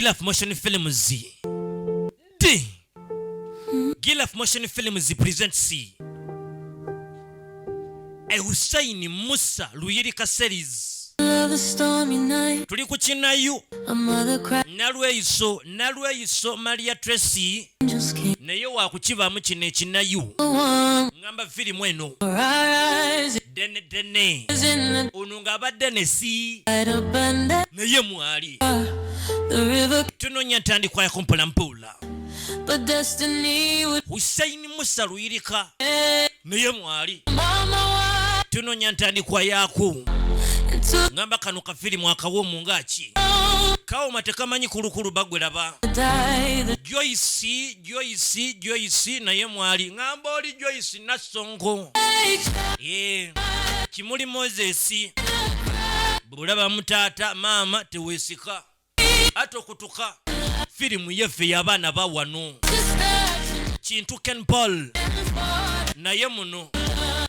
Gilaf Motion Films D. Gilaf Motion Films presents a Hussein Musa Luyirika series. Tuli kuchinayo nalweiso Maria Tracy naye wakukibamu kino ekinayo ngamba firimu eno dene ono ng'abadde nesi naye mwali tunonya ntandikwa yakumpola mpola Hussein Musa Luyirika naye mwali tunonya ntandikwa yako ngamba kano kafirimu akawomu ngaki kawo matekamanyi kulukulu bagweraba Joyce naye mwali ngamba oli Joyce Nasongo Kimuli Moses bulaba mutata mama tewesika atokutuka firimu yefe y'abaana bawano Kintu Ken Paul naye muno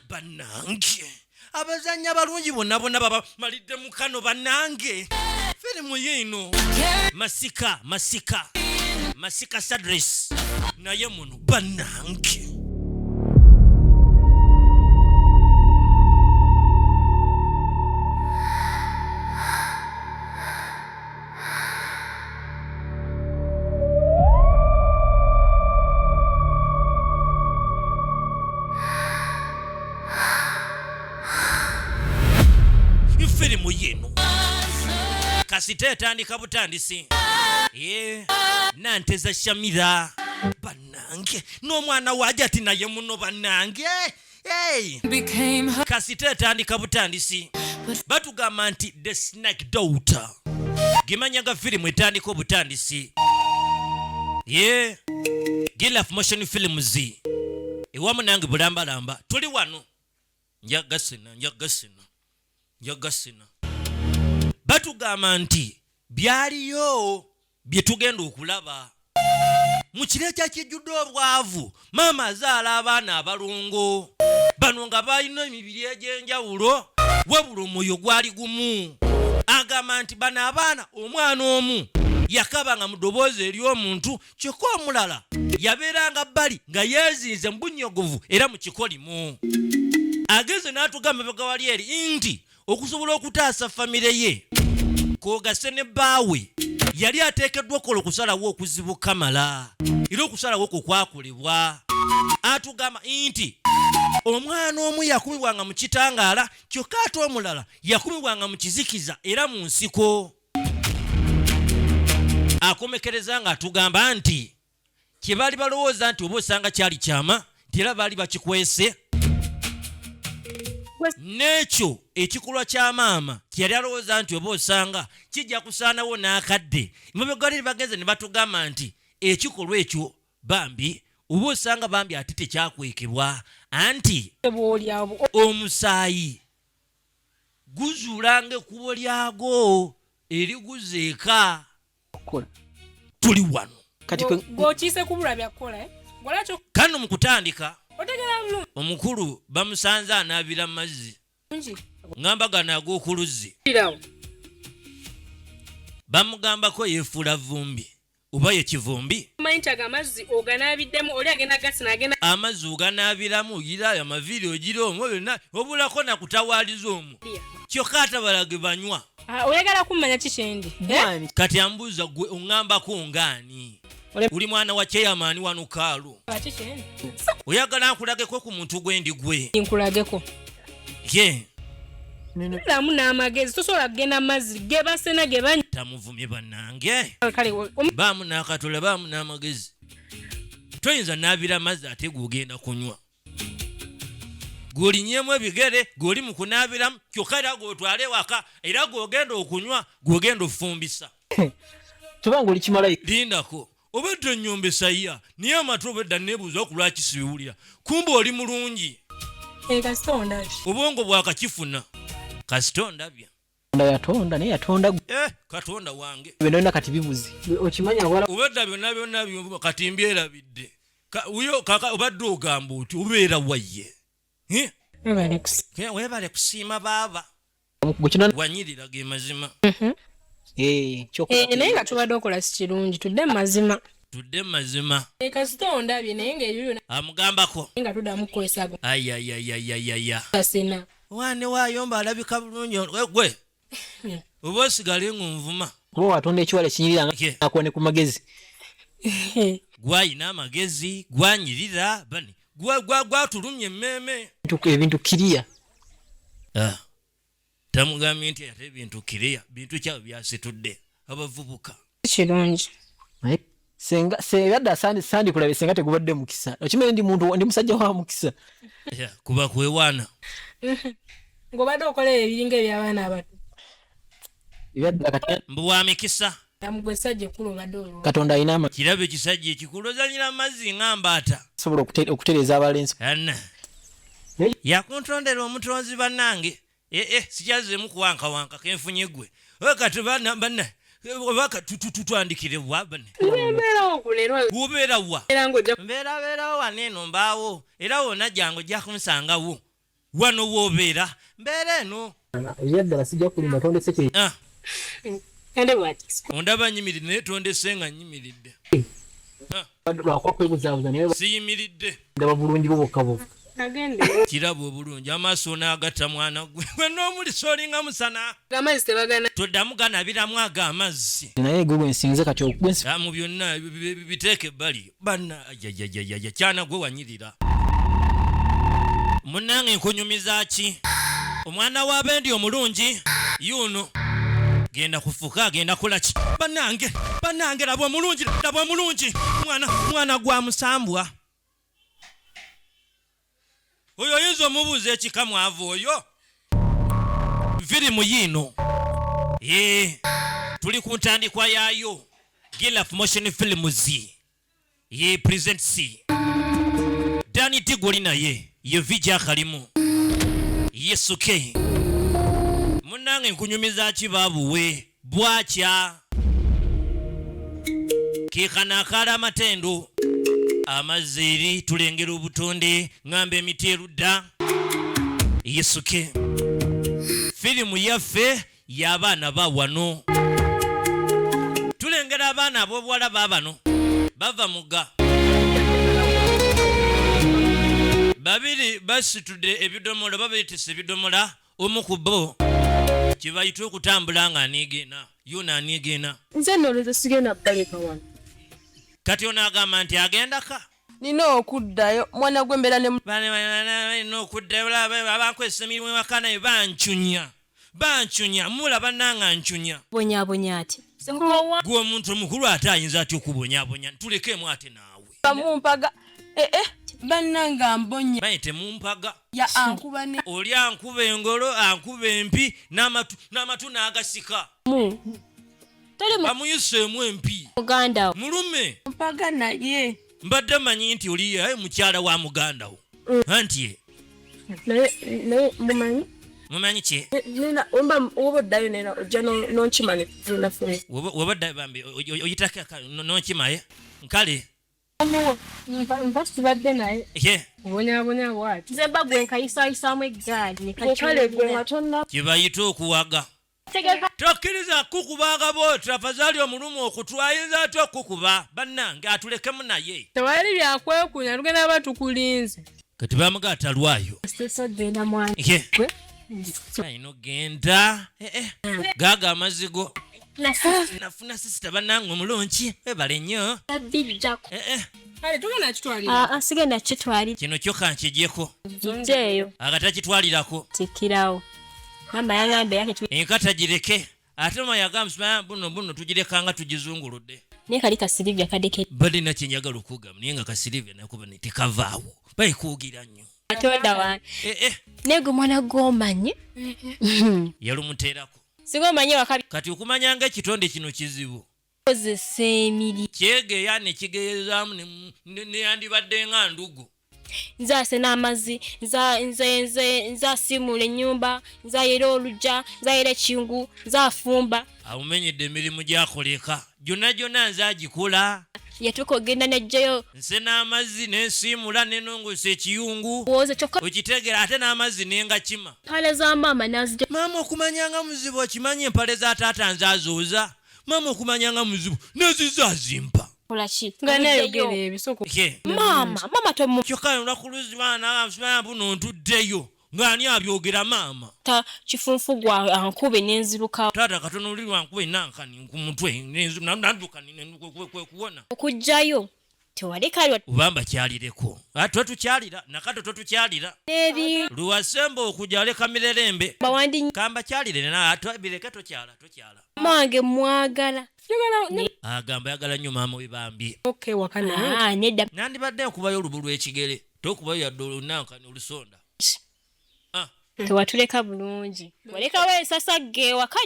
banange abazanya balungi bonna baba malidde mukano banange firimu yino masika Sadris naye muno banange firimu yino kasite etandika butandisi nanteza Shamira banange n'omwana waje ati naye muno banange kasite etandika butandisi batugamba nti The Snake Daughter gimanyaga firimu etandika obutandisi Gilaf Motion Films ewamu nange bulambalamba tuli wano njagasina batugamba nti byaliyo bye tugenda okulaba mu kire kyakijjudde obwavu maama azaala abaana abalungo bano nga balina emibiri egy'enjawulo wabula omwoyo gwali gumu agamba nti bano abaana omwana omu yakabanga mu ddoboozi ery'omuntu kyokka omulala yabeeranga bbali nga yeezinze mu bunnyogovu era mu kikolimu ageze n'atugamba bagawali eri nti okusobola okutaasa famire ye kogase ne bbaawe yali ateekeddwa okukola okusalawo okuzibu kamala era okusalawo okwo kwakolebwa atugamba nti omwana omu yakumibwanga mu kitangaala kyokka ate omulala yakumibwanga mu kizikiza era mu nsiko akomekereza nga atugamba nti kye baali balowooza nti oba osanga kyali kyama nti era baali bakikwese n'ekyo ekikolwa kya maama kyeyali alowooza nti oba osanga kijja kusaanawo n'akadde mabegwaliri bageze ne batugamba nti ekikolwa ekyo bambi oba osanga bambi ate tekyakwekebwa anti omusaayi guzuulanga ekkubo lyago eriguzeeka tuli wano gwokiise kubula byakukola kano mu kutandika omukulu bamusanze anaabira mu mazzi ngamba gano ag'okuluzzi bamugambako yeefuula vumbi oba ye kivumbi amazzi oganaabiramu ogira amaviiri ogira omwo byonna obulako nakutawaaliza omwo kyokka atabalage banywa oyagala kummanya kikyendi kati ambuuza gwe oŋŋambako ngaani uli mwana wa chairman wano kaalo oyagala nkulageko ku muntu gwendi gwe nkulageko lamu n'amagezi tosobola kugenda amazzi gebasena gebanywa tamuvumye bannange baamu n'akatole baamu n'amagezi toyinza naabira amazzi ate gugenda kunywa gwolinyeemu ebigere gwoli mu kunaabiramu kyokka era gwotwale waka era gwogenda okunywa gwogenda ofumbisa tubanga oli kimalayika lindako obadde onnyombesa ya naye amatu obedda neebuuza ku lwaki sibiwulira kumba oli mulungi obwongo bwakakifuna kasita ondabya yatonda naye yatonda katonda wange byonna kati bibuzi okimanya wala obadda byonna kati mbyerabidde obadde ogamba oti obeera waye weebale kusiima baaba wanyirira ge mazima Chokola. Naye nga tubadde okola si kirungi tudde mazima. Tudde mazima. Kasita ndabye naye ng'ebyo amugambako nga tuddamu kwesaaga. ayayayayaya Kasina. wane wayomba alabika bulungi gwe oba osigale ngunvuma Kuba watonda ekiwala kinyirira nga nakone ku magezi. gwayina amagezi gwanyirira bani gwatulumye emmeme Ebintu kiriya. tamugambye nti ate ebintu kiriya bintu kyabo byasitudde abavubuka Kirungi. Senga yadda sandi kulabe senga tegubadde mukisa. Okimanyi ndi musajja wa mukisa. kuba kwewaana Ng'obadde okola ebiringa eby'abaana abato. Yadda kati mbu wa mikisa Namugwe sajja ekkulu obadde olwo. Katonda alina amagezi kirabe ekisajja ekikulu ozanyira amazzi ng'ambaata asobola okutereeza abalenzi. ana yakuntondera omutonzi bannange sikyazeemu kuwankawanka kenfunye gwe kati banna obaka tutwandikire bwa bane Mbeerawo kulero. ubeera wa Era ng'ojja mbeerawo waneeno mbaawo era wonna jangu ojja kunsangawo wano woobeera mbeera eno Yadda sijja kulima tondese kye. kende bw'ati. ondaba nyimiridde naye tondese nga nyimiridde Lwakwa kwebuzaabuza naye siyimiridde ndaba bulungi bwokka bwokka. Agende. kirabo obulungi amaaso n'agatta mwana gwe gwe n'omulisa olinga musana Amazzi tebagana. toddamu ganabiramu ag'amazzi Naye gwe gwensinze kati okwensi. mu byonna biteeke ebbali banna ajajajajja kyana gwe wanyirira munnange nkunyumiza ki omwana w'abendi omulungi yuno genda kufuka agenda kulaki bannange labwa mulungi mwana gwa musambwa oyo oyinza omubuuza ekika mwavu oyo firimu yiino tuli ku ntandikwa yaayo Gilaf Motion Films presents Danny Tigoli naye ye vija kalimu Yesuke munnange nkunyumiza kibabuwe bwakya kekanakala amatendo amaziri tulengera obutonde ngamba emiti erudda Yesuke firimu yaffe y'abaana bawano tulengera abaana ab'obuwala baabano bava muga babiri basitudde ebidomola babetese ebidomola omu ku bo kibayita okutambula nga aniigeena yona aniigeena Nze nolweza sigenda baleka wano. kati onaagamba nti agendaka Nina okuddayo mwana gw'embeera ne balina okuddayo abankwesa emirimu ewaka naye bancunya mulaba nanga ncunya bonyabonya ati. gwe omuntu omukulu ate ayinza atya okubonyabonya tulekeemu ate naawe Bamumpaga. Bannanga mbonya. baye temumpaga Ya ankuba ne. oli ankuba engolo ankuba empi n'amatu n'agasika bamuyiseemu empi Muganda mulume mpaga naye. mbadde manyi nti oli mukyala wa muganda wo anti Mumanyi. mumanyi ki Nina oba oddayo nena ojja nonkimane tunafune. wabadde bambi oyitako nonkimaye nkale Mpa tubadde naye. Obonyabonya bwati. Nze bagwe nkayisayisaamu eggaali Kale gwe nga tonna. kibayita okuwaga tegeka tokkiriza kukubanga boota fazaali omulumu okutwayinza ate okukuba bannange atulekemu naye Tewali byakwekunya tugenda batukulinze. kati bamugaata lwayo sesogenda mwana ayina ogenda gaaga amazigo nafuna sisita bannange omulungi webale nnyo bijjako Kale tugenda kitwalira. sigenda kitwalira kino kyo kankigyeko kijjeeyo agatakitwalirako tikirawo mama yagambye yake enkata gireke ate mama yagamba buno tugirekanga tugizunguludde naye kali kasirivya kadeke badde nakyenjagala okugamu naye nga kasirivya nakuba netekavaawo bayikuugira nnyo atonda wange naye gwe mwana gw'omanyi yalumuteerako singa omanyi wakabi kati okumanya nga ekitonde kino kizibu kozesa emiri kyegeya ne kigeezaamu neyandibadde nga ndugu nzaase n'amazzi nzasiimula ennyumba nzayera olujja nzayera ekingu nzafumba awumenyedde emirimu gyakoleka gyonna nze agikola yatuuka ogenda nejjayo nse n'amazzi n'ensiimula n'enongosa ekiyungu woze kyokka okitegeera ate n'amazzi n'engakima mpale za maama nazijja maama okumanyanga muzibu okimanyi empale za taata nze azooza maama okumanyanga muzibu nezizazimpa kolaki nga nayogera ebisoko maama tomu kyokka olunaku luzi baana buno ntuddeyo ng'ani abyogera maama ta kifunfu gwa ankube nenziruka taata katono oli lwankuba enankani ku mutwe naddukani kwekuwona okujjayo tewalekaliwa ubamba kyalireko totukyalira nakato totukyalira eri luwasemba okujja aleka mirerembe bawandi kamba kyalire bireke tokyala mange mwagala agamba yagala nnyo maama webambye okay wakana nedda nandibadde nkubayo olubu lw'ekigere tokubayo yadde olunankani olusonda tewatuleka bulungi walekawo ensasagge waka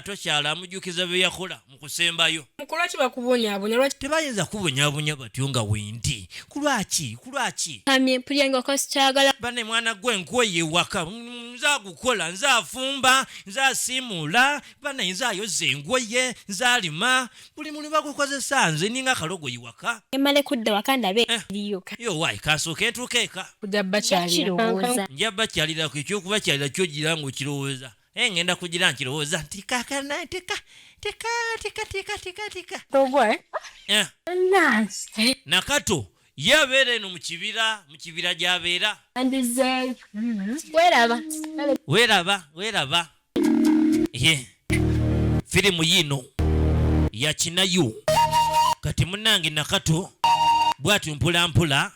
tokyala amujjukiza bye yakola mu kusembayo mukulwaki bakubonyaabonya lwaki tebayinza kubonyaabonya batyo nga wendi kulwaki kamye mpulyange wakasikyagala bane mwana gwe nkweyo ewaka nzagukola nzafumba nzasiimula bane nzayoza engoye nzalima buli mulimu bagukozesa nze ninga kalogoyi waka emale kudda waka ndabe eriyo yo wayi kasooka entuuka eka kujja bakyalira nja bakyalirako ekyokubakyalira kyogira ng'okirowooza ngenda kugira nkirowooza nti kakana teka togwa nakato ye abeera eno mu kibira gy'abeera weeraba ye firimu yino yakinayo kati munnange nakato bw'ati mpulampola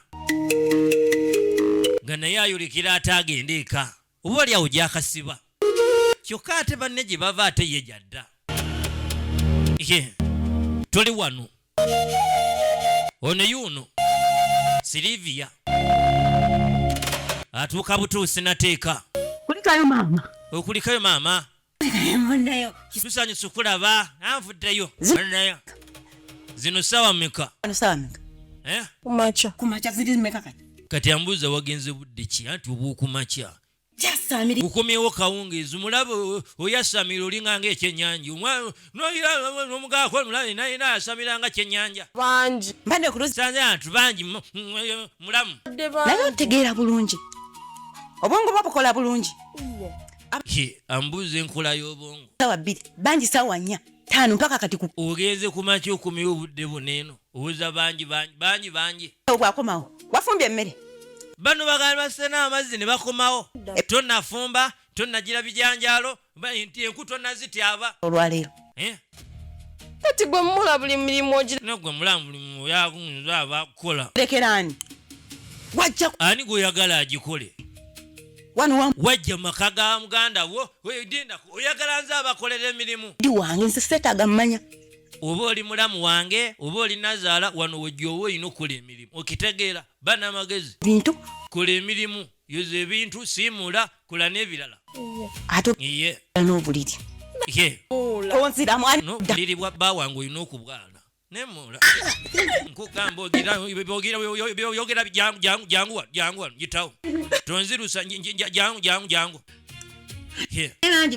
nga naye ayolekera ate agenda eka oba oli awo gyakasiba kyokka ate banne gye bava ate ye gyadda toli wano ono yuuno Silivia atuuka butuusi nateeka okulikayo maama tusanyusa okulaba anvuddeyo zino sawa mmeka kumacha ziri mmeka kati ambuuza wagenze budde ki anti obwokumakya ukomyewo kawungeezi mulabe oyasamira olinganga ekyennyanja nomugaako naye asamiranga kyennyanja sanze antu bangi mulamu naye otegeera bulungi obwongo babukola bulungi ambuuza enkola y'obwongo sawa 2 bangi sawa 4 5 mpaka kati ogenze kumakya okomyewo obudde buneeno owuza bangi obwakomawo wafumbye emmere bano bagali basena amazzi ne bakomawo tonnafumba tonnagira bijanjalo nti enku tonnazityaba olwaleero kati gwe mula buli mirimu nagwe mulamu buli muyagunza abakukola lekerani wajja ani gweoyagala agikole wano wajja maka ga muganda wo oyagala nze abakolera emirimu ndi wange nze seetaaga mmanya oba oli mulamu wange oba oli nazaala wano wejja oba olina okukola emirimu okitegeera bana amagezi bintu kola emirimu yoza ebintu siimula kola n'ebirala ate n'obuliri onziramu obuliri bwa bba wange olina okubwala nemula nkugamba oyogera jangu gitawo tonzirusa jangu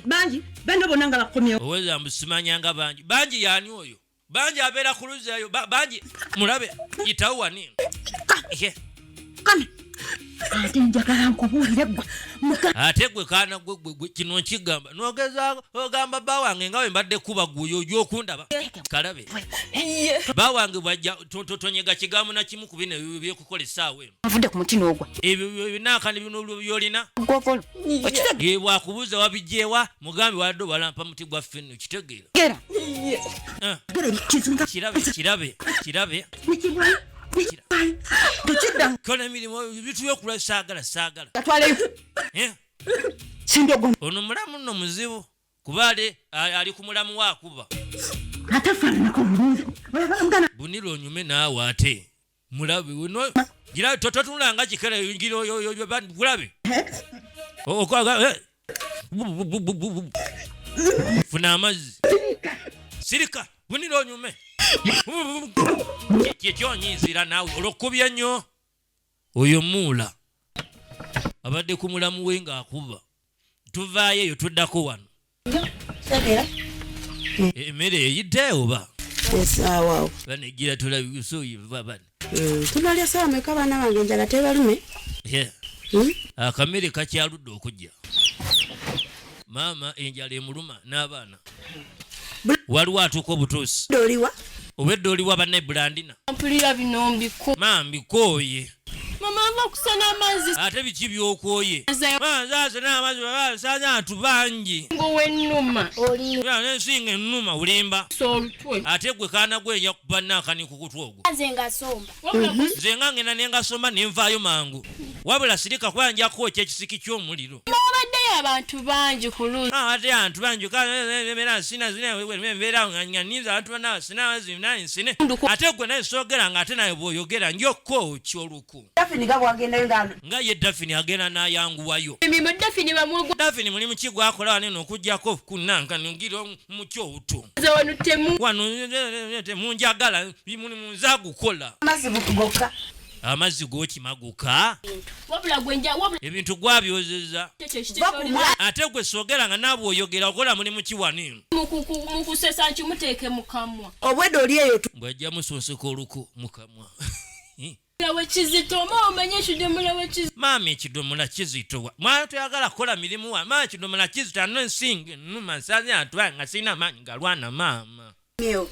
bangi bano bonna nga bakomyewo oweza mbusimanyanga bangi yani oyo bangi abeera ku luzzi eyo bangi mulabe gitawo wani ate njagala nkubuulire gwe ate gwe kaana gwe kino nkigamba nogeza ogamba bba wange nga we mbadde kuba guyo ogyokundaba kalabe bba wange bwajja tonyega kigambo na kimu ku bino byekukola essaawa eno avudde ku mutima ogwa ebyo binaakani bino byolina bwakubuuza wabijjeewa mugambe wadde walampa muti gwa ffenno kitegeera kirabe kola emirimu bitu byokula saagala ono mulamu nno muzibu kuba ali ku mulamu waakuba bunira onyume naawe ate mulabe gira totunulanga kikere gulabe funa amazzi sirika bunira onyume kyekyonyinzira naawe olwokubya nnyo oyo muula abadde ku mulamu we ng'akuba tuvaayo eyo tuddako wano emmere eyidde oba Esaawa. Banejira tulabisoyi baba. Tunalya sawa meka bana bange njala tebalume. Yeah. Akamere kakyaludde okujja. Mama enjala emuluma n'abaana. Waliwo atuuka obutuusi. Doliwa. Obwedde oliwa banne Blandina. Mpulira bino mbiko. Mbikooye. Mama ava kusana amazzi. Ate biki by'okwoye? Zaase n'amazzi basaanya atu bangi. Ngowe nnuma. Oli. N'ensinga ennuma ulimba. Solutwe. Ate gwe kaana gwe enya kubanna akani ku kutwe ogwo. Nze ngasomba. Nze nga ngenda ne ngasomba ne nvaayo mangu. Wabula sirika kuba nja kwokya ekisiki ky'omuliro. Babaddeyo abantu bangi ku luuzi. Ate abantu bangi kabeera sina mbeera nga nniza abantu banna sina bazina nsine. Ate gwe naye soogera nga ate naye bw'oyogera njokko kyoluku. Dafini gabwagendayo ngano. Nga ye Dafini agenda n'ayanguwayo. Emimo Dafini bamwogwa. Dafini mulimu ki gwakola wano eno okugyako kunnanka ngira mu kyoto. Nze wano temu. Wano temunjagala mulimu nza gukola. Amazzi bukugokka. Amazzi g'okimaguka. Wabula gwenja wabula. Ebintu gwabyozeza. Ate gwe soogera nga naabwe oyogera okola mulimu ki wano. Mukusesa nkimuteeke mu kamwa. Obwedde oli eyo tu. Bw'ajja musonseka oluku mu kamwa. Mulawe Kizito oba omanye ekidomola we Kizito. Maama ekidomola Kizito. Mwana toyagala kukola mirimu wa. Maama ekidomola Kizito ano ensinga ennuma nsaze atwala nga sirina maanyi galwana maama.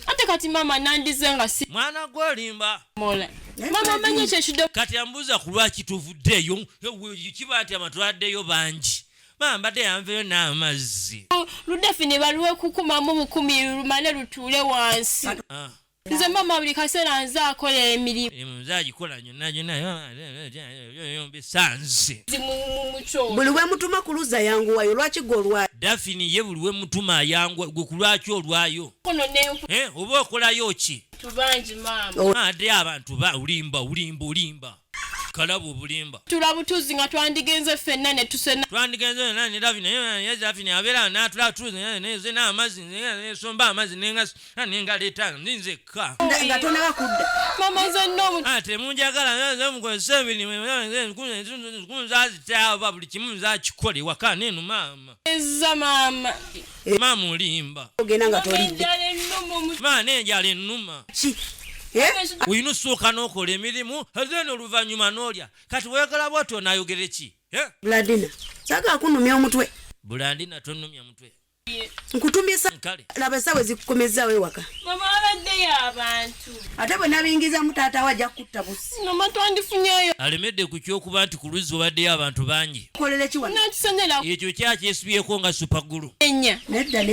Ate kati maama nandize nga si. Mwana gw'olimba. Mola. Maama omanye ekyo ekidomola. Kati ambuuza ku lwaki tuvuddeyo. Kiba nti amatwaddeyo bangi. Maama mbadde yanveyo n'amazzi. Ludafini baluwe kukumamu 10 lumale lutuule wansi. Nze mama buli kaseera nze akola emirimu. Nze agikola gyonna yombi sanze. Buli we mutuma ku luza yanguwayo lwaki gwe olwayo. Dafini ye buli we mutuma ayangwa gwe ku lwaki olwayo. Oba okolayo ki? Tubangi maama. Ate abantu ulimba. Kalabo bulimba. Tulabutuzi nga twandigenze ffenna ne tusena. Twandigenze nani Dafini ye Dafini abeera n'atula tuzi neze n'amazzi nsomba amazzi n'engaleeta nzekka. Nga tonaba kudda. Mama nze nno. Ate munjagala nze mukozesa emirimu nzazitaaba buli kimu nzakikole waka neno maama. Ezza maama. Maama olimba. Ogenda nga tolidde. Maama n'enjala ennuma. Ki? Oyina osooka n'okola emirimu ate n'oluvannyuma n'olya. Kati weegala bw'otyo onaayogere ki? Blandina, saagala kunumya omutwe. Blandina tonnumya mutwe. Nkutumisa laba essaawa ezikukomezaawo ewaka. Mama abaddeyo abantu. Ate bwe nabingizaamu taata we ajja kutta busi. Mama twandifunyeyo. Alemedde ku ky'okuba nti ku luzzi obaddeyo abantu bangi. Kolere ki wano? Natusonera. Ekyo kyakyesibyeko nga supagulu. Enya. Nedda.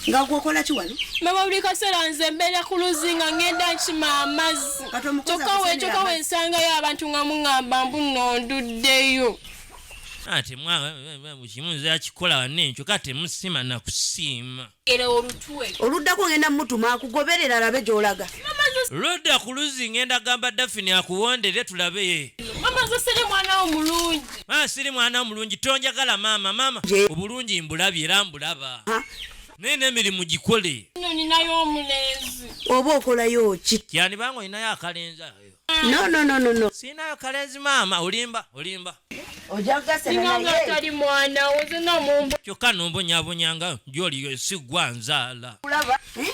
Nga gwokola ki wano? Mama buli kaseera nze mbeera ku luzzi nga ngenda nkima amazzi. Kyokka we nsangayo abantu nga muŋŋamba mbu nno nduddeyo. Ate kimu nze akikola wanne ekyo kati temusima na kusiima. Era olutwe. Oluddako ngenda mutuma akugoberera alabe gy'olaga. Lodda ku luzzi ngenda gamba Dafini akuwondere tulabe. Mama nze siri mwana omulungi. Siri mwana omulungi tonjagala maama. Obulungi mbulabye era mbulaba. Naye n'emirimu gikole. Nno ninayo omulenzi. Oba okolayo ki? Kyandibanga olinayo akalenzi ayo. No. Siinayo kalenzi maama olimba. Singa atali mwana oze namumbo. Kyokka nombonyabonyanga gy'oli siggwa nzaala.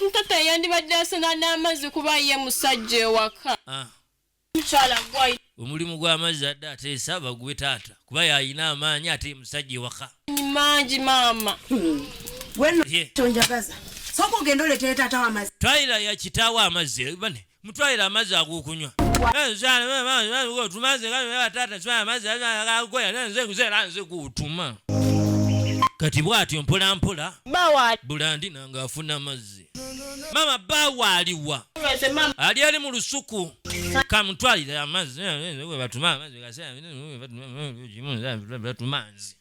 Ntata yandibadde asena n'amazzi kuba ye musajja ewaka. Mukyala gwayi. Omulimu gw'amazzi adde ateesa baguwe taata kuba yayina amaanyi ate musajja ewaka. Mangi maama. Wenno tonjagaza. Soko ogenda oleetera taata w'amazzi. Twalira ya kitaawo amazzi bane mutwalira amazzi ag'okunywa. Nze gutuma. Kati bw'atyo mpolampola Blandina ng'afuna amazzi. Maama bawaaliwa. Ali mu lusuku. Kamutwalira amazzi. Batuma amazzi batumanzi.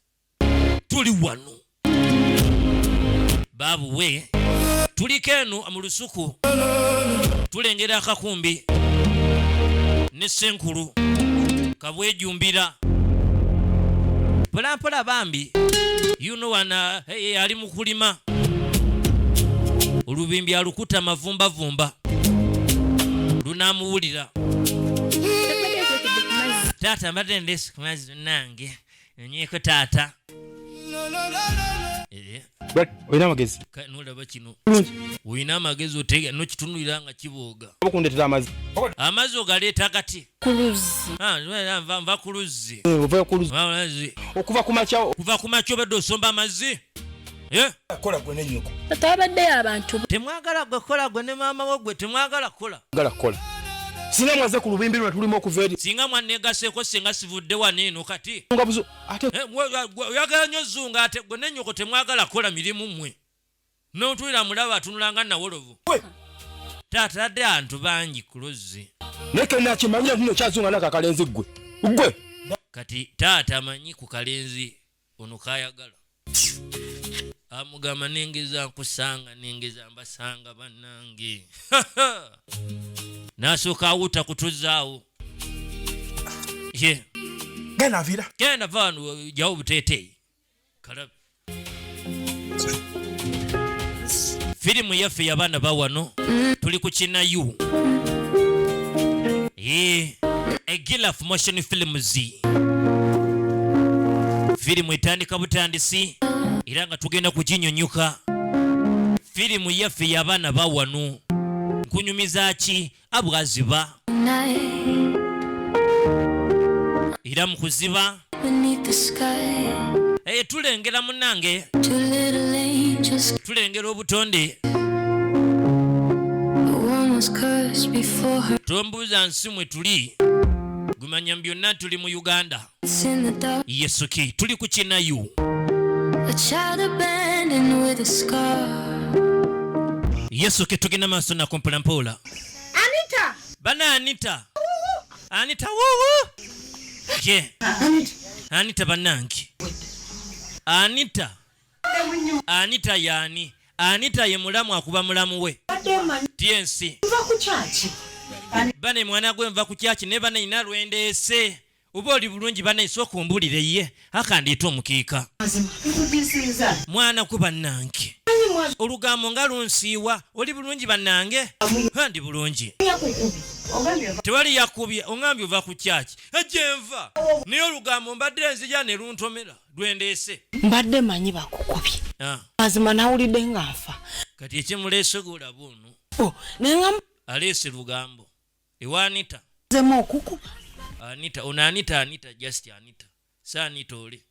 Tuli wano. Babuwe. Tuliko eno mu lusuku. Tulengera akakumbi. Ne Senkulu. Kabwejumbira. Mpolampola bambi. Yuno wana ali mu kulima. Olubimbi alukuta mavumbavumba. Lunamuwulira. Taata mbadde ndesi ku mazzi nange. Nyeeko taata. Oyina amagezi. Nolaba kino. Bulungi. Oyina amagezi otega no kitunulira nga kibooga. Okundetera amazzi. Amazzi ogaleeta kati. Kuluzi. Nva ku luzzi. Ova ku luzzi. Okuva ku makya. Kuva ku makya obadde osomba amazzi. Kola gwe n'ennyoko. Taata abaddeyo abantu. Temwagala gwe kola gwe ne maama wo gwe temwagala kola. Ngala kola. Singa mwaze ku lubimbi lwe tulimu okuva eri. Singa mwanneegaseeko singa sivudde wano eno kati. Nga buzo ate oyagala nnyo zunga ate gwe n'ennyoko temwagala kola mirimu mmwe. N'otulira mulaba atunulanga nawolovu. Taata adde abantu bangi ku luzzi. neke nakimanyira nno kyazunga nakakalenzi gwe. Gwe. Kati taata amanyi ku kalenzi ono kayagala. Amugamba nengeza nkusanga nengeza mbasanga bannange. Nasooka awuta kutuzaawo. Genda avira. Genda vano jawo buteeteeyi. Kalabi. Firimu yaffe y'abaana bawano tuli ku Kinayu. Egilaf Motion Films. Firimu etandika butandisi era nga tugenda kuginyonyuka. Firimu yaffe y'abaana bawano nkunyumiza ki abwaziba era mu kuziba tulengera munange tulengera obutonde tombuuza nsi mwe tuli gumanya byonna tuli mu Uganda. Yesuki tuli ku Kinayu. Yesuki tugenda maaso nako mpolampola. Anita bana Anita wuwu Anita banange Anita yani Anita ye mulamu akuba mulamu we TNC bane mwana gwe nva ku kyachi ne bana ina lwendeese oba oli bulungi bana isoko mbulire ye akandiita omukiika mwana ku bannange olugambo nga lunsiiwa oli bulungi bannange ndi bulungi tewali yakubye ongambye ova ku kyachi ejenva naye olugambo mbadde nzija ne luntomera lwendeese Mbadde manyi bakukubye. Mazima nawulidde nga nfa. Kati ekimuleese golaba ono Nenga aleese lugambo ewa Anita. zemo okukuba. Anita ono Anita just Anita sa Anita oli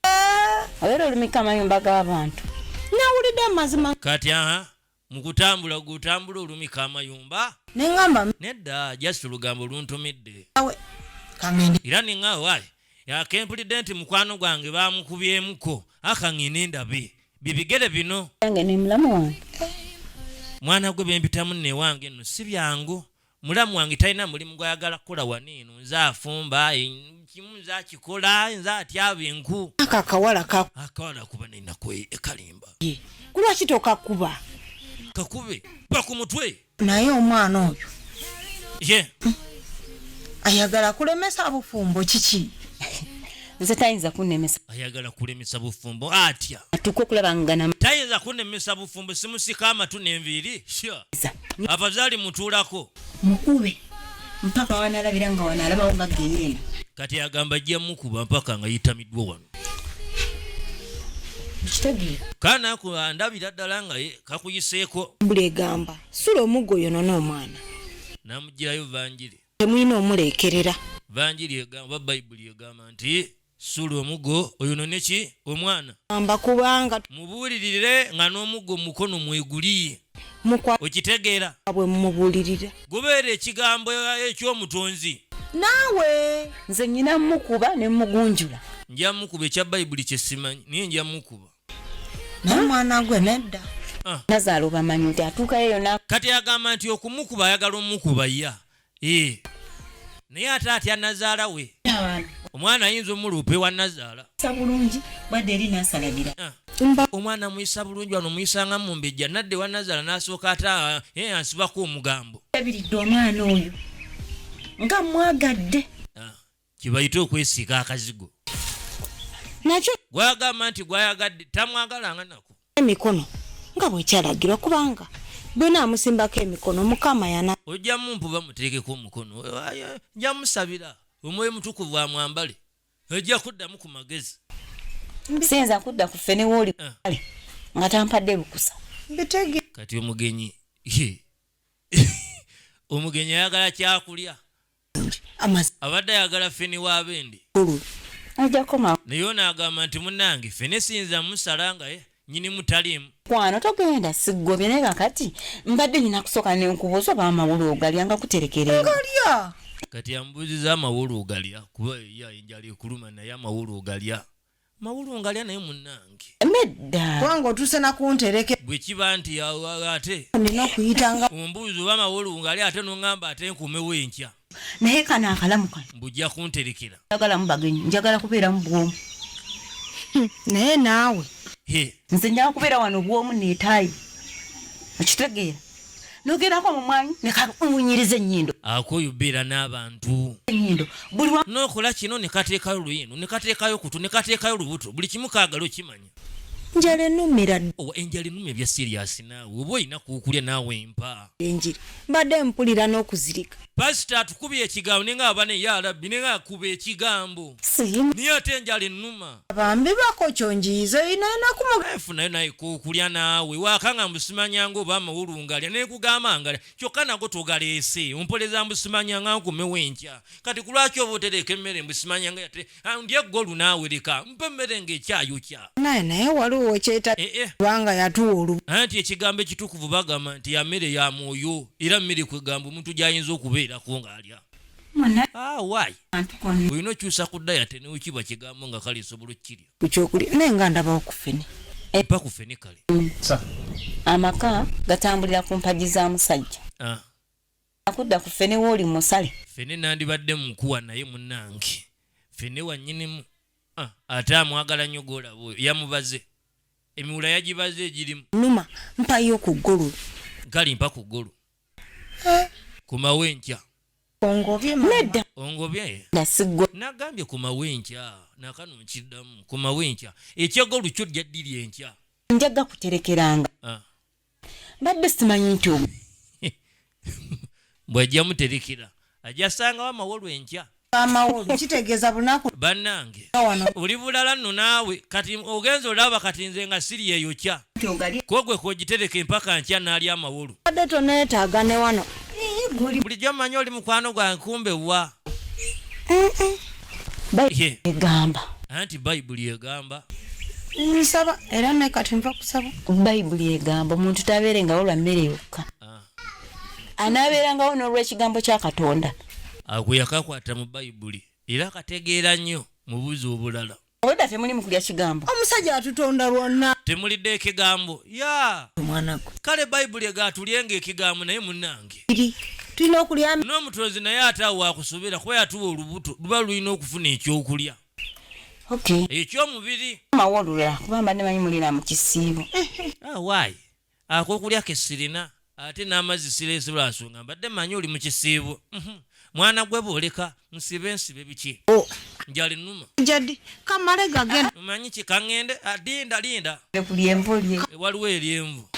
Olero lumika amayumba g'abantu. Nawulidde mazima. kati mukutambula gutambula olumika amayumba Nengamba nedda just lugambo luntomedde kangende. era ninga wayi yakempulidde nti mukwano gwange bamukubyemuko akangine ndabe bibigere bino Yange ni mulamu wange. mwana gwe bempitamu ne wange nno si byangu mulamu wange talina mulimu gwayagala kukola wano nze afumba kimu nze akikola nze atyaba enku Akawala kuba nina ekalimba kulwaki tokakuba? kakube ba ku mutwe Naye omwana oyo ayagala kulemesa bufumbo kiki? Nze tayinza kunnemesa. ayagala kulemesa bufumbo atya Tukwe kulabangana. tayinza kunemesa bufumbo simusika amatu n'enviiri abazaali mutuulako Mukube. Mpaka wanalabira nga wanalaba nga gengena. kati agamba ajja mukuba mpaka nga yitamiddwa wano Kitegeera. kana ndabira ddala nga kakuyiseeko Mbule gamba. Sula omuggo yonona omwana. namugirayo vanjiri Temulina omulekerera. vanjiri egamba bayibuli egamba nti sula omuggo oyonone ki omwana Amba kubanga mubuulirire nga n'omuggo mukono mweguliye mukwa okitegeera bwe mubulirira. gubeera ekigambo eky'omutonzi Naawe Nze nyina mukuba ne mugunjula. nja mukuba ekya bayibuli kye simanyi naye nja mukuba n'omwana gwe nedda. Nazaalo bamanyi nti atuukayo yonna. kati agamba nti okumukuba ayagala omukuba ya naye ate atya nazaala we omwana ayinza omuluupa ewa nazaala Sabulungi badde eri nasalabira. omwana muyisa bulungi wano muyisanga mu mbejja nadde wa nazaala n'asooka ate ansibako omugambo Yabiridde omwana oyo. Nga mwagadde. kibayite okwesiika akazigo Nakyo gwagamba nti gwayagadde tamwagalanga nako emikono nga bwekyalagirwa kubanga bwena amusimbako emikono Mukama yana. ojja mumpu bamuteekeko omukono nja musabira omwoyo mutukuvu amwambale ojja kuddamu ku magezi Siyinza kudda ku ffene w'oli. nga tampadde lukusa. Bitege. Kati omugenyi omugenyi ayagala kyakulya abadde ayagala feni w'abendi Ajja koma naye onaagamba nti munnange fene siyinza musala nga nyini mutaliimu kwano togenda siggobye naye kakati mbadde nina kusooka nenkubuuza oba amawulu ogalya nga kuterekera Galya. kati ambuuziza amawulu ogalya kuba ya enjala ekuluma naye amawulu ogalya mawulu ngalya naye munnange medda Wango otuse na kuntereke. bwe kiba nti ate Nina kuyitanga. ombuuzi oba amawulu ngalya ate noŋŋamba ate nkumewo enkya naye kana akalamu kano mbujja kunterekera njagalamu bagenyi njagala kubeeramu bwomu Naye naawe. nze njagala kubeera wano bwomu neetaayi okitegeera nogerako mu mwanyi nekamunyiriza ennyindo akoyubeera n'abantu ennyindo buli n'okola kino ne kateekayo luyino ne kateekayo kutu ne kateekayo lubuto buli kimu kaagala okimanya Njala ennumira enjala ennuma ebya siriyasi naawe oba olina kuukulya naawe empa enjiri. Mbadde mpulira n'okuzirika. pasita atukubye ekigambo nenga aba ne ya rabbi nenga akuba ekigambo siyimu naye ate enjala ennuma Bambi bako kyonjiyiza inaina kumuga. efunayo naye kuukulya naawe waakanga mbusimanyanga oba amawulu ngalya naye kugamba ngalya kyokka nago togaleese ompoleza mbusimanyanga nkumewo enkya kati ku lwaki oba otereka emmere mbusimanyanga yate ndya eggolu naawe leka mpa emmere ng'ekyayokya Naye waliwo kyeta kubanga yatuwa olubu. anti ekigambo ekitukuvu bagamba nti ya mmere ya mwoyo era mmere kwegamba omuntu gy'ayinza okubeerako ng'alya waayi olina okyusa ku dayate newekibwa kigambo nga kale esobola okkirya Ku kyokulya naye nga ndaba okufene. epa ku fene kale amaka gatambulira ku mpagi za musajja akudda ku fene wooli musale fene nandibadde munkuwa naye munnange fene wannyinimu ate amwagala nnyo goolaba oyo yamubaze emiwula yagibaze egirimu Numa mpayo ku ggulu. gali mpa ku ggulu ku mawenkya Ongobye nedda ongobye nasiggo nagambye ku mawenkya nakano nkiddamu ku mawenkya ekyegolu kyo lyaddiri enkya njaga kuterekeranga mbadde simanyi nti bw'ajja muterekera ajja sangawo amawolu enkya amawolu kitegeeza bunaku bannange wano. oli bulala nno naawe kati ogenza olaba kati nze nga siri eyokya kwogwe kwogitereka empaka nkya n'ali amawolu Badde toneetaaga ne wano. bulijjo mmanyi oli mukwano gwange kumbe wa egamba anti bayibuli egamba Nsaba era ne kati nva kusaba. bayibuli egamba omuntu tabeerengawo lwa mmere yokka anaabeerangawo n'olw'ekigambo kya katonda agwe yakakwata mu bayibuli era akategeera nnyo mu buzi obulala obudda temuli mu kulya kigambo Omusajja atutonda lwonna. temulidde ekigambo ya Omwana gwe. kale bayibuli egatulyenga ekigambo naye munnange Tulina okulya n'omutonzi naye ate awo wakusobera kuba yatuwa olubuto luba lulina okufuna ekyokulya ekyomubiri amawolula kuba mbadde manyi mulira mu kisiibo waayi akokulya kesirina ate n'amazzi sireese lwasonga mbadde manyi oli mu kisiibo mwana gwe booleka nsibe biki njala ennuma jadi kamale gagenda. omanyi kikaŋŋende linda kulya envolye waliwo eryenvu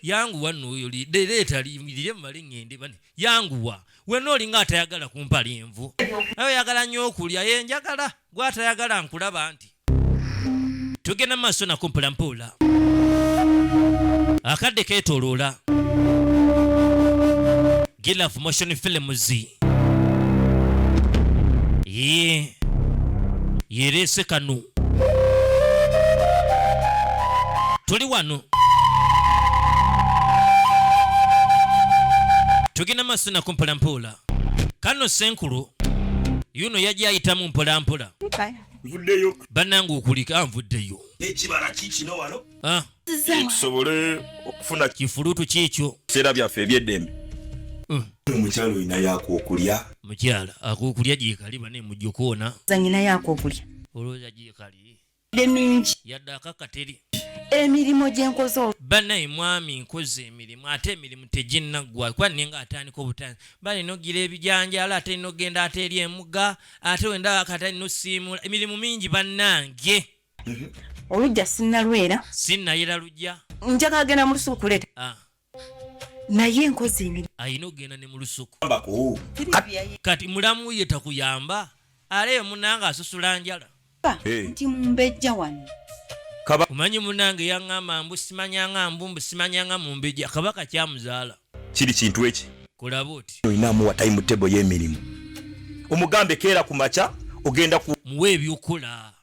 yanguwa nnoyo leeta lire mumale ŋŋende bane yanguwa wenna olinga atayagala kumpa lyenvu ayo oyagala nnyo okulya yenjagala gwe atayagala nkulaba nti tugenda mu maaso nako mpolampola akadde keetooloola Gilaf Motion Films yereese kano tuli wano tugenda maaso nako mpolampola kano senkulu yuno yajja ayitamu mpolampola Vuddeyo. bannange okulika nvuddeyo Ekibala kikino wano. tusobole okufuna kifuluutu kiikyo Seera byaffe eby'eddembe. Omukyalo olina yako okulya. mukyala akookulya gyekali bane mujjokoona zanyina yako okulya olowooza gyekali mingi yadde akakateri emirimu gyenkoze bannaye mwami nkoze emirimu ate emirimu teginnaggwa kuba nenga atandika obutani balina ogira ebijanjala ate alina ogenda ate eri emugga ate wenda akati alina osiimula emirimu mingi bannange olujja sinnalwera sinnayera lujja njagala genda mu lusuku kuleeta naye enkozi emirimu ayina ogenda ne mu lusuku Mbako. kati mulamu ye takuyamba aleyo munanga asusula njala nti mumbejja wano Omanyi munange yaŋŋamba mbu simanyanga mbu simanyanga mu mbejja kabaka kyamuzaala. Kiri kintu eki. Kulaba oti. Oyinaamu wa timetable y'emirimu. Omugambe keera ku makya ogenda ku muwe ebyokola.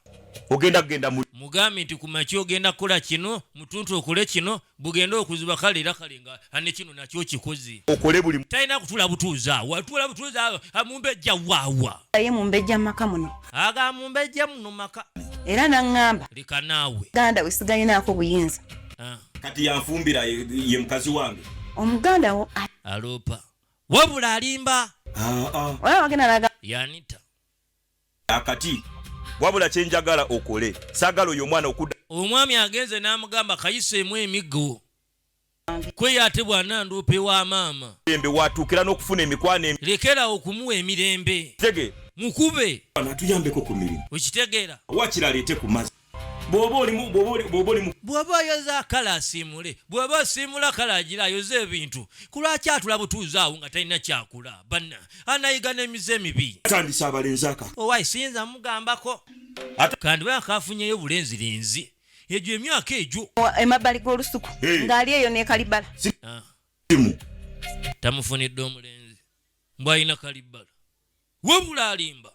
Ogenda mu mugambe nti ku makya ogenda kukola kino mutuntu okole kino bugenda okuziba kale era kale nga ane kino nakyo kikoze. Okole buli talina kutula butuuza watula butuuza mumbejja waawa. Ye mumbejja maka muno. Aga mumbejja muno maka. Era naŋŋamba. Leka naawe. Ganda we sigayinaako buyinza. Kati yanfumbira ye mukazi wange. Omuganda wo aloopa. Wabula alimba. Oya wagenda laga. Yanita. Akati. Wabula kyenjagala okole. Saagala oyo omwana okudda. Omwami agenze n'amugamba kayiseemu emiggo. Kwe ate bw'ananduupe wa maama. Embe watuukira n'okufuna emikwano. Lekera okumuwa emirembe. Tege. Mukube. Atuyambeko ku mirimu. Okitegeera. Wakira aleete ku mazzi. Bw'oba olimu. Bw'oba ayoza kala asiimule. Bw'oba asiimula kala agira ayoze ebintu. Kulwaki atula butuuza awo nga talina kyakula. Banna anayiga n'emize emibi. Atandisa abalenzi aka. Owayi siyinza mugambako. Kandi bwe akafunyeyo bulenzirenzi. Egyo emyaka egyo. Emabbali g'olusuku. Ng'ali eyo ne kalibala. Tamufunidde omulenzi. Mbw alina kalibala. Wabula alimba.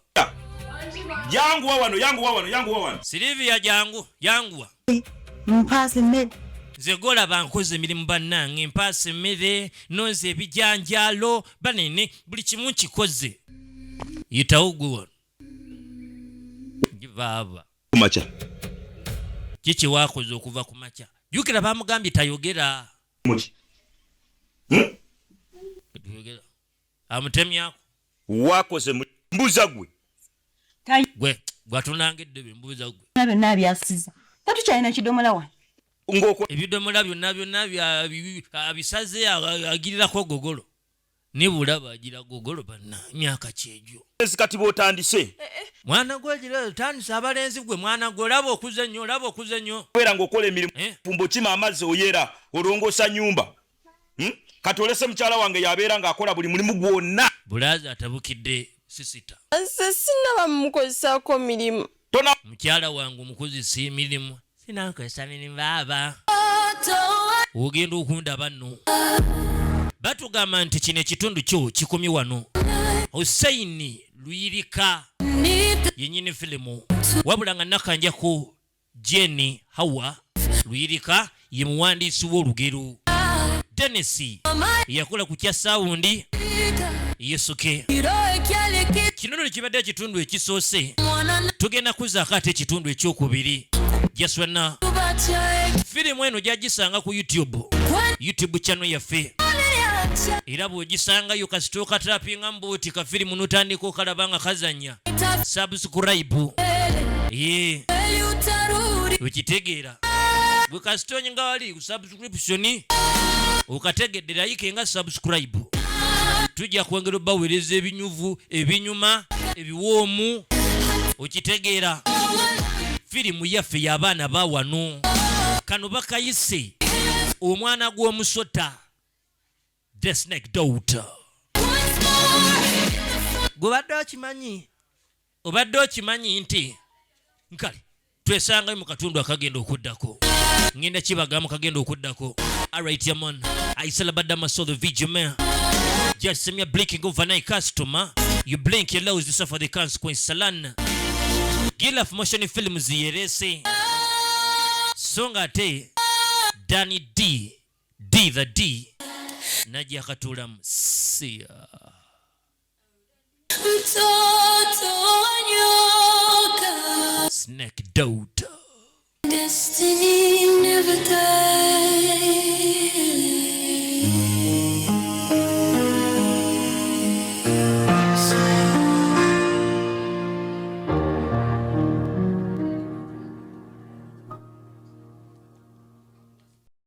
Yanguwa wano. Silivia yanguwa. Mpaase mmere. Nze golaba nkoze emirimu bannange mpaase emmere nonze ebijanjaalo banene buli kimu nkikoze. Yitawo gwe wano. Givaava. Kumakya. Kiki waakoze okuva ku makya? Jjukira bamugambye tayogera. Muki. Tayogera. Amutemyako. Waakoze mbuza gwe. Gwe gwatunanga eddebe mbuuza gwe. Byonna byasiza. Tatukyalina kidomola wano. Ebidomola byonna abisaze agirirako gogolo. Nibulaba agira gogolo banna myaka kyegyo. Kati bw'otandise. Mwana gwe gira otandise abalenzi gwe mwana gwe olaba okuze nnyo. Weera ng'okola emirimu. Fumbo kima amazzi oyera olongoosa nnyumba. Kati olese mukyala wange yabeera ng'akola buli mulimu gwonna. Bulaaza atabukidde sisita. Nze sinaba mukozesaako mirimu. Mukyala wange omukozesa emirimu. Sinankozesa mirimu baaba. Ogenda okundaba nno. Batugamba nti kino ekitundu kyo kikomye wano. Hussein Luyirika yennyini filimu. Wabula nga nakanjako Jenny Hawa Luyirika ye muwandiisi w'olugero. Dennis yakola ku kya saawundi Yesuke. Kino nno kibadde ekitundu ekisoose. Tugenda kuzaako ate ekitundu ekyokubiri. Jaswana firimu eno gyagisanga ku YouTube channel yaffe. Era bw'ogisangayo kasita okatapinga mbuuti kafirimu n'otandika okalaba nga kazanya. Subscribe. Okitegeera. Bwe kasita onyinga wali ku subscription okategedde like nga subscribe. Tujja kwongera obbaweereza ebinyuvu, ebinyuma, ebiwoomu. Okitegeera. Firimu yaffe y'abaana ba wano. Kano bakayise omwana gw'omusota. The Snake Daughter. Obadde okimanyi nti nkale twesangayo mu katundu akagenda okuddako. Ngenda kibagamu kagenda okuddako. Alright yaman. Aisala badama so the video man. Just send me a blinking overnight customer. You blink your lows, you suffer the consequence. Salan. Gila of motion films yerese. Songa te. Danny D. The D. Najja katulamu siya. Snake Daughter. Destiny never dies.